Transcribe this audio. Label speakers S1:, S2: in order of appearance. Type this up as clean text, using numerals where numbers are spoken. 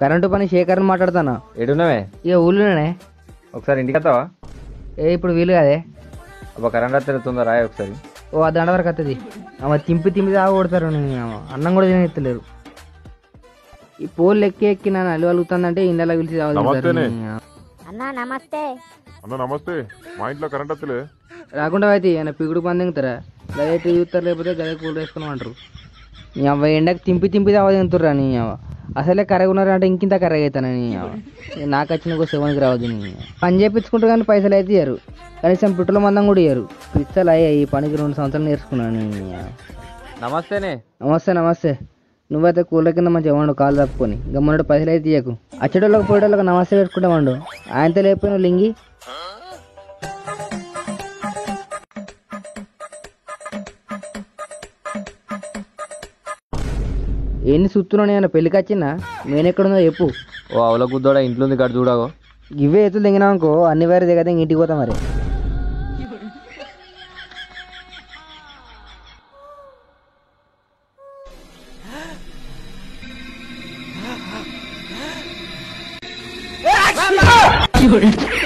S1: Current పని శేఖర్ మాట్లాడతాను.
S2: ఎడున్నావే?
S1: ఇక ఊళ్ళోనే.
S2: ఒకసారి ఇంటికి వస్తావా?
S1: ఇప్పుడు వీలు కాదే.
S2: అబ్బా కరెంట్ వస్తుందా రాయ ఒకసారి.
S1: ఓ అర్ధగంట వరకు వస్తుంది. తింపి తాగు కొడతారు. అన్నం కూడా తినెత్తలేరు. ఈ పోల్ ఎక్కి నన్ను అల్లు అలుగుతుందంటే ఇంట్లో పిలిచి
S3: నమస్తే
S4: అన్న నమస్తే. మా ఇంట్లో కరెంట్ వస్తలే.
S1: రాకుండా అయితే ఆయన పిగుడు పందింగుతారా? గదైతే చూస్తారు, లేకపోతే గదే కూల్ వేసుకుని అంటారు. నీ అవ్వ ఎండకు తింపి తావ తింటుర్రా. నీ అవ్వ అసలే కర్రగా ఉన్నారంటే ఇంకింత కర్రగా అవుతాను. నీ అవ్వ నాకు వచ్చిన సెవెన్కి రావద్దు. నీ పని చేయించుకుంటారు కానీ పైసలు అయితే ఇయ్యరు. కనీసం పెట్రోల్ మందం కూడా ఇయ్యరు. పిచ్చలు అయ్యాయి. ఈ పనికి 2 సంవత్సరాలు నేర్చుకున్నాను.
S2: నమస్తేనే.
S1: నమస్తే. నువ్వైతే కూల కింద మంచిగా వండు, కాలు తప్పుకొని గమ్మన్నట్టు పైసలు అయితే ఇయ్యకు. అచ్చటోళ్ళకి పోయేటోళ్ళకి నమస్తే పెట్టుకుంటామండు. ఆయనతో లేకపోయినా లింగి ఎన్ని సుత్తున్నాను. ఏమన్నా పెళ్ళికి వచ్చిందా? నేనెక్కడుందో చెప్పు.
S2: ఓ అవల గుద్దోడా ఇంట్లో ఉంది గడు చూడాగో.
S1: ఇవే ఎత్తులు దిగినా అనుకో అన్ని వేరే దిగతే ఇంటికి పోతా మరి.
S5: You're